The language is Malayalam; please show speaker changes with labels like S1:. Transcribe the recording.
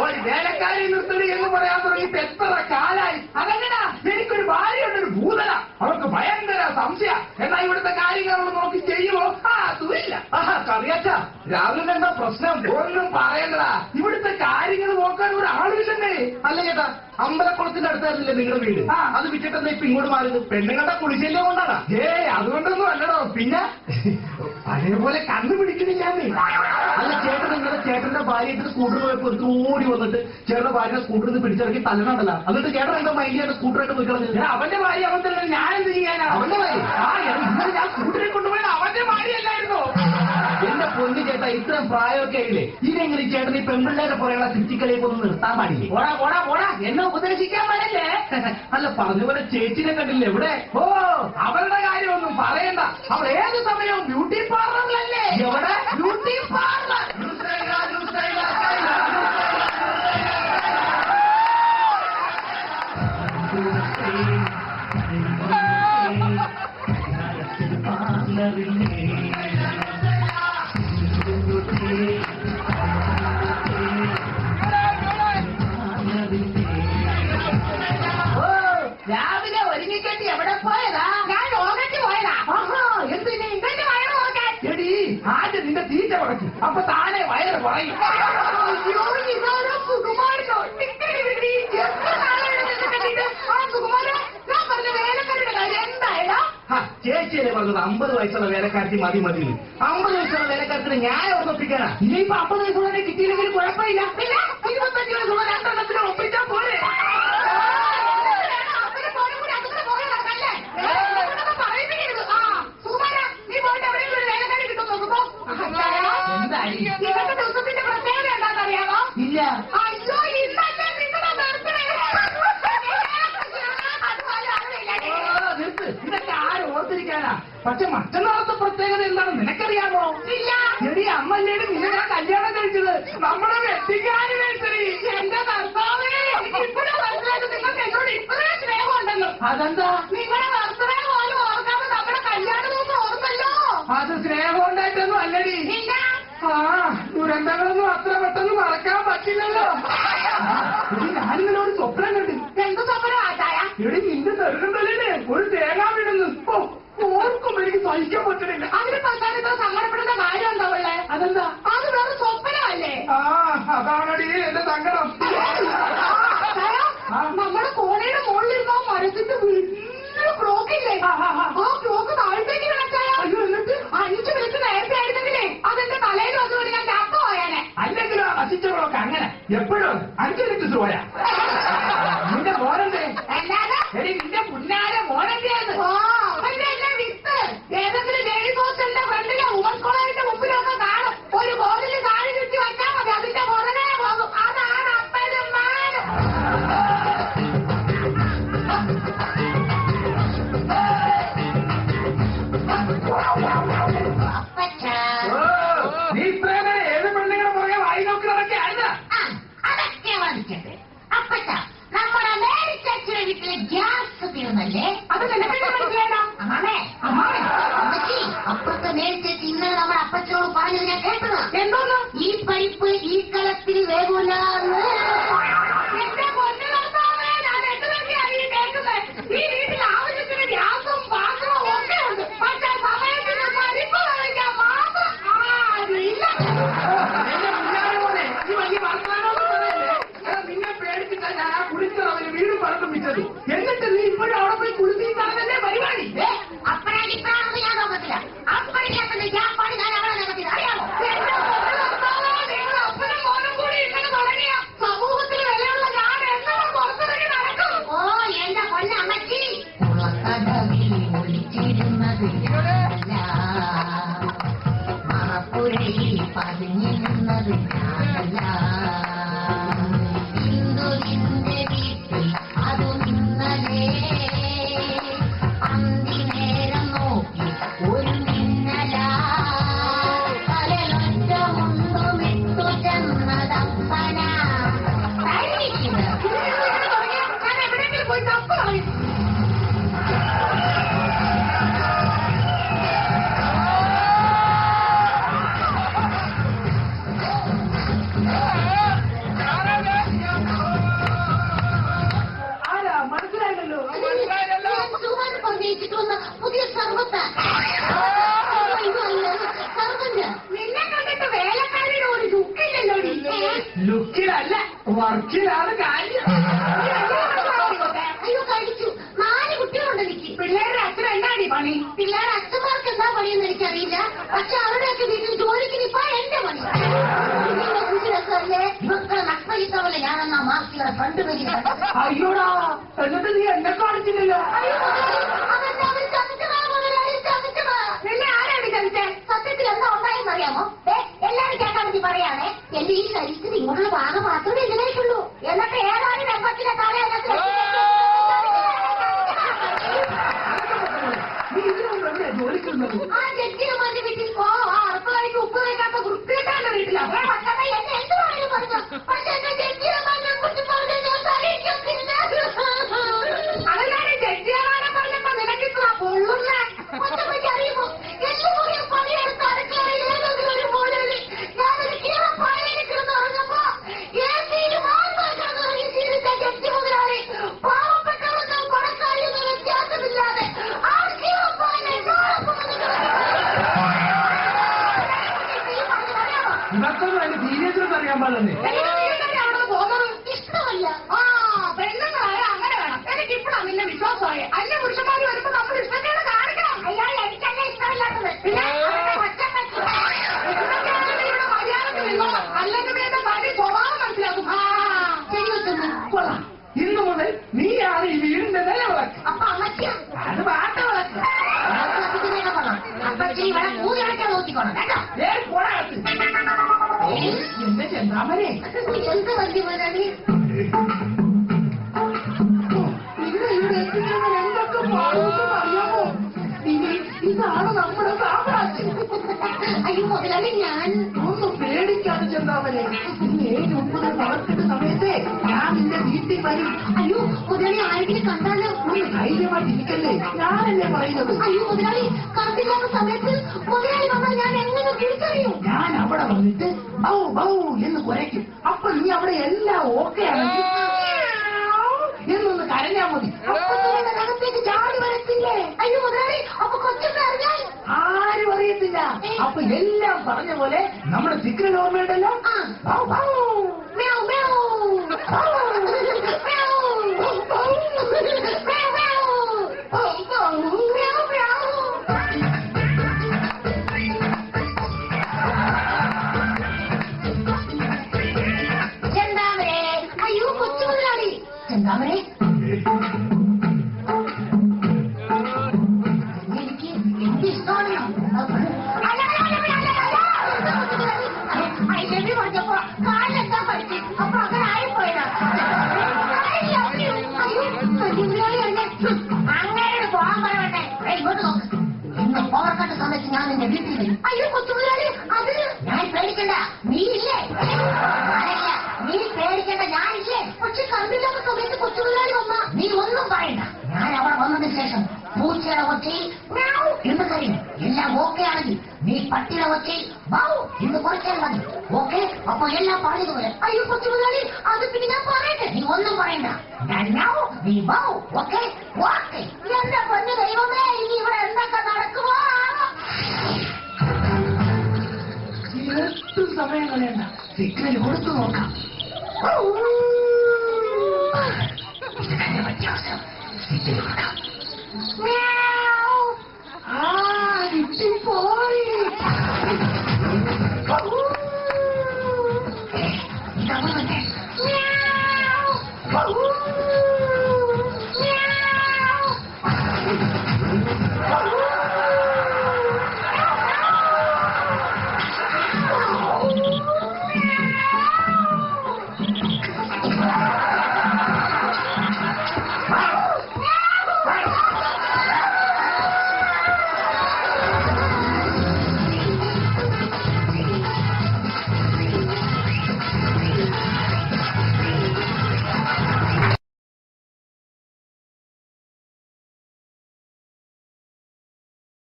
S1: ഒരു വേലക്കാരി നിർത്തണി എന്ന് പറയാൻ തുടങ്ങിയിട്ട് എത്ര കാലായി. അതെങ്ങനാ? എനിക്കൊരു ഭാര്യയുണ്ടൊരു ഭൂതല, അവർക്ക് ഭയങ്കര സംശയ. എന്നാ ഇവിടുത്തെ കാര്യങ്ങൾ അവൾ നോക്കി ചെയ്യുമോ? അതുമില്ല. കറിയാച്ച, രാവിലെ എന്താ പ്രശ്നം? ഒന്നും പറയണ്ടടാ, ഇവിടുത്തെ കാര്യങ്ങൾ നോക്കാൻ ഒരു ആളില്ലെന്നേ. അല്ല ചേട്ടാ, അമ്പലക്കുളത്തിന്റെ അടുത്തായിരുന്നില്ലേ നിങ്ങളുടെ വീട്? അത് വിറ്റിട്ടെന്താ ഇപ്പൊ ഇങ്ങോട്ട് മാറുന്നത്? പെണ്ണുങ്ങളുടെ കുളിശല്യം കൊണ്ടാണ്. അതുകൊണ്ടൊന്നും അല്ലടോ. പിന്നെ അതേപോലെ കണ്ടുപിടിക്കണില്ലാന്നേ. അല്ല ചേട്ടൻ, നിങ്ങളുടെ ചേട്ടന്റെ ഭാര്യയുടെ സ്കൂട്ടർ പോയപ്പോ ഒരു ഓടി വന്നിട്ട് ചേട്ടന്റെ ഭാര്യ സ്കൂട്ടറിൽ നിന്ന് പിടിച്ചിറക്കി തല്ലണുണ്ടല്ല. എന്നിട്ട് ചേട്ടൻ എന്താ മൈൻഡിയായിട്ട് സ്കൂട്ടറായിട്ട് പോയി കളഞ്ഞില്ല? അവന്റെ ഭാര്യ അവൻ തന്നെ, ഞാൻ എന്ത് ചെയ്യാനാ? അവന്റെ ഭാര്യ ഞാൻ സ്കൂട്ടറിൽ കൊണ്ടുപോയത് അവന്റെ ഭാര്യയല്ലായിരുന്നോ? എന്റെ പൊന്നു ചേട്ടാ, ഇത്രയും പ്രായമൊക്കെ ആയില്ലേ, ഇതെങ്ങനെ ചേട്ടൻ ഈ പെൺപിള്ളേരെ പുറകെ തിരിച്ചിക്കളിയൊക്കെ ഒന്ന് നിർത്താൻ പാടില്ലേ? പോടാ എന്നെ ഉപദേശിക്കാൻ പാടില്ലേ? അല്ല, പറഞ്ഞ പോലെ ചേച്ചിനെ കണ്ടില്ലേ എവിടെ? ഓ, അവരുടെ കാര്യമൊന്നും പറയണ്ട. അവർ ഏത് സമയവും ബ്യൂട്ടി പാർലറിലല്ലേ? എവിടെ ബ്യൂട്ടി പാർലർ? രാവിലെ ഒരുങ്ങിക്കെട്ടി എവിടെ പോയതാ? ഞാൻ ലോകത്ത് പോയതാ. എന്തിന്? എന്റെ വയറ് നോക്കാൻ. എടി, ആദ്യം നിന്റെ തീറ്റ കുറയ്ക്കും, അപ്പൊ താനെ വയറ് കുറയും. ചേച്ചിയല്ലേ പറഞ്ഞത് 50 വയസ്സുള്ള വേലക്കാരത്തി മതി. 50 വയസ്സുള്ള വേലക്കാരത്തിന് ഞാൻ ഓർമ്മിപ്പിക്കാനാ. ഇനിയിപ്പോ 50 വയസ്സുള്ള കിട്ടിയില്ലെങ്കിൽ കുഴപ്പമില്ല. 25 വയസ്സുള്ള 2 എണ്ണത്തിന് ഒപ്പിച്ചാൽ പോലെ. ഇന്നത്തെ ദിവസത്തിന്റെ പ്രത്യേകത എന്താണെന്നറിയാമോ? ഇല്ല. അയ്യോ, ഇന്നല്ലേ നിങ്ങളുടെ ബർത്ത്ഡേ. ഇതൊക്കെ ആരും ഓർത്തിരിക്കാനാ. പക്ഷെ മറ്റന്നാളത്തെ പ്രത്യേകത എന്താണെന്ന് നിനക്കറിയാമോ? ഇല്ല. എടി, അമ്മല്ലേടി നിന്നെ ഞാൻ കല്യാണം കഴിച്ചത്, നമ്മുടെ വെഡിങ് ആനിവേഴ്സറി. എന്റെ കർത്താവേ, ഇപ്പോഴും മനസ്സിലായത് നിങ്ങൾക്ക് എന്നോട് ഇപ്പോഴേ സ്നേഹം ഉണ്ടെന്ന്. അതെന്താ? നിങ്ങളുടെ ബർത്ത്ഡേ പോലും ഓർക്കാതെ നമ്മുടെ കല്യാണം ദിവസം ഓർമ്മല്ലോ. അത് സ്നേഹം ഉണ്ടായിട്ടൊന്നും അല്ലടി. ദുരന്തങ്ങളൊന്നും അത്ര പെട്ടെന്ന് മറക്കാൻ പറ്റില്ലല്ലോ. ഞാനിന്നൊരു സ്വപ്നം കണ്ടു. എന്ത് സ്വപ്നം ആചായ? എടി, നിന്റെ നെറുകന്തലിനെ ഒരു തേങ്ങ വീടുന്നു. ഓർക്കും എനിക്ക് സഹിക്കാൻ പറ്റണില്ല. അതിന് പ്രധാനത്തെ സങ്കടപ്പെടുന്ന കാര്യം ഉണ്ടാവല്ലേ? അതെന്താ? അത് വേറെ സ്വപ്നമല്ലേ? അതാണടി എന്റെ സങ്കടം. നമ്മുടെ കോണയുടെ മുകളിലിരുന്ന മരത്തിന്റെ വലിയ ബ്ലോക്കില്ലേ, ആ ബ്ലോക്ക് താഴത്തേക്ക് കിടക്കായ. എന്നിട്ട് 5 മിനിറ്റ് നേരത്തെ ആയിരുന്നെങ്കിലേ അതെന്റെ തലയിൽ വന്നുകൊണ്ട് ഞാൻ ചാപ്പ പോയാനെ. അല്ലെങ്കിലും ആ നശിച്ച ബ്ലോക്ക് അങ്ങനെ എപ്പോഴും 5 മിനിറ്റ് പോയാ. നിന്റെ മോനെന്തേ? എടി, നിന്റെ പുന്നാര മോനെന്തെയാണ്? വിത്ത് ഏതെങ്കിലും ലേഡി ഹോസ്റ്റലിന്റെ ഫ്രണ്ടിലെ വുമൻസ് കോളേജിന്റെ മുമ്പിലൊക്കെ കാണും. ഒരു ബോർഡിൽ താഴെ ചുറ്റി വച്ചാൽ മതി, അതിന്റെ പുറകെ പോകും. അതാണ് അപ്പനും മാനും. നീ ഇത്രയും ഏത് പെണ്ണുങ്ങളുടെ പുറകെ വായി നോക്കി നടക്കുകയായിരുന്നു? അതൊക്കെ വന്നിട്ടുണ്ട്. അപ്പച്ച, നമ്മുടെ മേടിച്ചച്ഛനെ വീട്ടിലെ ഗ്യാസ് തീർന്നല്ലേ? അത് അപ്പുറത്തെ മേടിച്ചേച്ച് ഇന്നലെ നമ്മുടെ അപ്പച്ചനോട് പറഞ്ഞത് ഞാൻ കേട്ടത്. എന്തോന്ന്? ഈ പൈപ്പ് ഈ കളത്തിൽ വേഗൂലെന്ന്. എന്റെ പൊന്നു കർത്താവേ, ഞാൻ എന്തൊക്കെയാണ് ഈ കേൾക്കുന്നത്? ഈ വീട്ടിൽ ആവശ്യത്തിന് ഗ്യാസും പാത്രവും ഒക്കെ ഉണ്ട്. പക്ഷെ സമയത്തിന് പരിപ്പ് കഴിക്കാൻ മാത്രം ആരില്ല. ഈ വലിയ വർത്തമാനമൊന്നും പറയല്ലേ? നിന്നെ പേടിച്ചിട്ടാ ഞാൻ ആ കുളിച്ചവന് വീടും പറമ്പിച്ചത്. എന്നിട്ട് നീ ഇപ്പോഴും അവിടെ പോയി കുളിപ്പിക്കാനല്ലേ പരിപാടി? അപ്പഴാണെന്ന് ഞാൻ നോക്കത്തില്ല. അപ്പഴിക്കാത്ത ജാപ്പാട് ഞാൻ അവിടെ നോക്കത്തില്ല, അറിയാമോ? നിങ്ങൾ അപ്പനും മോനും കൂടി ഇങ്ങനെ തുടങ്ങിയ സമൂഹത്തിന് വിലയുള്ള ഞാൻ എങ്ങനെ പുറത്തിറങ്ങി നടക്കും? ഓ, എന്റെ പൊന്ന അമ്മച്ചി, ഒളിച്ചിരുന്നത് മറപ്പുരയിൽ പതിഞ്ഞിരുന്നത് ഞാനല്ല. ഇന്ദുവിന്റെ വീട്ടിൽ അതും ഇന്നലെ അന്തിനേരം നോക്കി ഒരു മിന്നല തലയൊറ്റ മുണ്ടുമിട്ടു ചെന്നതപ്പന. ഞാൻ എവിടെയെങ്കിലും പോയി തപ്പ് കളയും. വർക്കിലാണ് കാര്യം.
S2: അയ്യോ കഴിച്ചു. 4 കുട്ടികളുണ്ട് എനിക്ക്.
S1: പിള്ളേരുടെ അച്ഛൻ എന്നാടി പണി?
S2: പിള്ളേരുടെ അച്ഛന്മാർക്ക് എന്താ പണിയെന്ന് എനിക്കറിയില്ല. പക്ഷെ അവരുടെയൊക്കെ വീട്ടിൽ ജോലിക്ക് നിപ്പാ എന്റെ പണി. ഇവക്കളെ നക്സലിത്തവല്ലേ ഞാനെന്നാ മാർക്കിയുടെ ഫ്രണ്ട് പേജിൽ.
S1: അയ്യോടാ, എന്നിട്ട് നീ എന്നെ കാണിച്ചില്ലല്ലോ.
S2: പിന്നെ ആരാണ് ചതിച്ചേ? സത്യത്തിൽ എന്താ ഉണ്ടായെന്ന് അറിയാമോ? എല്ലാരും കേൾക്കാൻ വേണ്ടി പറയാണേ. എന്റെ ഈ ശരീരത്തിൽ ഇങ്ങോട്ടുള്ള ഭാഗം മാത്രമേ ഇതിലേക്കുള്ളൂ. എന്നിട്ട് ഏതാനും രംഗത്തിലെ തല
S1: ജോലിക്കുന്നത്
S2: ആ ജഡ്ജിമാരുടെ വീട്ടിൽ ഉറപ്പ് കഴിച്ച് ഉപ്പ് കഴിക്കാത്ത വൃത്തിയിട്ടാണ് വീട്ടിലാ. എന്നെ എന്ത് പറഞ്ഞു പറഞ്ഞു. പക്ഷെ എന്നെ ജഡ്ജിമാരെ കുറിച്ച് പറഞ്ഞ ഞാൻ സഹിക്കത്തില്ല.
S1: അതെല്ലാരും ജഡ്ജിമാരെ പറഞ്ഞപ്പോ നിനക്കിത്ര പൊള്ളുന്ന
S2: അറിയുമോ? എല്ലാവരും പണിയെടുത്ത് അടുക്കളയിൽ ഏതെങ്കിലും ഒരു മൂലയിൽ ഞാനൊരു കീഴപ്പായലിരുന്ന് പറഞ്ഞപ്പോ ശീലിച്ച ജഡ്ജി മുതലാളി പാവപ്പെട്ടവർക്കും പണക്കാരിയൊന്നും വ്യത്യാസമില്ലാതെ ആ കീഴപ്പായലിൽ
S1: ഇതൊന്നും അതിന്റെ സീരിയസ്നെസ് അറിയാൻ പാടില്ലേ?
S2: അവിടെ പോകുന്നത് ഇഷ്ടമല്ല.
S1: പെണ്ണുങ്ങളായ അങ്ങനെ വേണം. എനിക്ക് ഇപ്പോഴാണ് നിന്നെ വിശ്വാസമായി. അന്യ പുരുഷന്മാർ വരുമ്പോ നമ്മൾ ഇഷ്ടക്കേട് കാണിക്കണം.
S2: അയാൾ എനിക്കല്ല ഇഷ്ടമില്ലാത്തത്.
S1: പിന്നെ മര്യാദക്ക് നിന്നോളാം. അല്ലെങ്കിൽ നീ എന്റെ തനി സ്വഭാവം മനസ്സിലാക്കും.
S2: ശരി വെക്കുന്നു.
S1: കൊള്ളാം. ഇന്നു മുതൽ നീയാണ് ഈ വീടിന്റെ നിലവിളക്ക്.
S2: അപ്പൊ അമ്മയ്ക്ക്
S1: അത് പാട്ട വിളക്ക്.
S2: അപ്പച്ചി ഇവിടെ പൂജ നോക്കിക്കോണം കേട്ടോ.
S1: എന്റെ ചെന്താമരെ
S2: എന്ത് വലിയ മുതലാളി
S1: പിന്നെ ഇവിടെ എത്തിച്ചവർ എന്തൊക്കെ പാടുമെന്ന് അറിയാമോ? ഇനി ഇതാണ് നമ്മുടെ സാമ്രാജ്യം.
S2: അയ്യോ മുതലാളി ഞാൻ
S1: ഒന്ന് പേടിക്കാതെ ചെന്താമരെ. ഇനി 7-9 വളർത്തിട്ട് സമയത്തെ ഞാൻ നിന്റെ വീട്ടിൽ വരും.
S2: അയ്യോ മുതലാളി ആരെങ്കിലും കണ്ടാലോ?
S1: ഒന്ന് ധൈര്യമായിട്ടിരിക്കല്ലേ, ഞാനല്ലേ പറയുന്നത്.
S2: അയ്യോ മുതലാളി കറണ്ടില്ലാത്ത സമയത്ത് മുതലാളി വന്നാൽ ഞാൻ എങ്ങനെ തിരിച്ചറിയും?
S1: ഞാൻ അവിടെ വന്നിട്ട് ബൗ ബൗ എന്ന് കുരയ്ക്കും. അപ്പൊ നീ അവിടെ എല്ലാം ഓക്കെ ആണെങ്കിൽ എന്നൊന്ന് കരഞ്ഞാ മതി.
S2: അപ്പൊ നിങ്ങളുടെ അകത്തേക്ക് ചാടി വരത്തില്ലേ? അയ്യോ മുതലാളി അപ്പൊ കൊച്ചൊക്കെ അറിഞ്ഞാൽ
S1: ആരും അറിയത്തില്ല. അപ്പൊ എല്ലാം പറഞ്ഞ പോലെ നമ്മുടെ സിഗ്നൽ ഓർമ്മയുണ്ടല്ലോ. ബൗ ബൗ
S2: മ്യാവ് മ്യാവ് മ്യാവ് മ്യാവ് മ്യാവ്. ചെന്താമരേ. അയ്യോ കൊച്ചു മുതലാളി. ചെന്താമരേ എനിക്ക് എന്ത് ഇഷ്ടമാണ്. ഐലവി പറഞ്ഞപ്പോ കാലെന്താ പഠിച്ചു. അപ്പൊ അങ്ങനെ ആയിപ്പോയതാ. അയ്യോ മുതലാളി അങ്ങനെ പോകാൻ പറയണ്ടേ. ഇങ്ങോട്ട് നോക്ക്. ഇന്ന് പോർക്കട്ട സമയത്ത് ഞാൻ നിന്റെ വീട്ടിൽ വരും. അയ്യോ കൊച്ചു മുതലാളി അത് ഞാൻ പേടിക്കണ്ട. നീ ഇല്ലേ? അതല്ല നീ പേടിക്കേണ്ട ഞാനില്ലേ. പക്ഷെ കണ്ടില്ലാത്ത സമയത്ത് കൊച്ചു മുതലാളി വന്ന നീ ഒന്നും പറയണ്ട. ഞാൻ അവിടെ വന്നതിന് ശേഷം പൂച്ചയുടെ ഒച്ചയിൽ മ്യാവ് എന്ന് കഴിയും. എല്ലാം ഓക്കെ ആണെങ്കിൽ നീ പട്ടിയുടെ ഒച്ചയിൽ ബൗ എന്ന് കുറച്ചാൽ മതി. ഓക്കെ? അപ്പൊ എല്ലാം പറഞ്ഞതുപോലെ. അയ്യോ കൊച്ചു മുതലാളി അത് പിന്നെ ഞാൻ പറയട്ടെ. നീ ഒന്നും പറയണ്ട. ഞാൻ മ്യാവ് നീ ബൗ. Okay okay. എന്റെ പൊന്നു ദൈവമേ ഇനി ഇവിടെ എന്തൊക്കെ നടക്കുമോ?
S1: എട്ടും സമയം കളയണ്ട, സിഗ്നൽ കൊടുത്തു നോക്കാം. ഇത് തന്നെ വ്യത്യാസം. സിഗ്നൽ കൊടുക്കാം.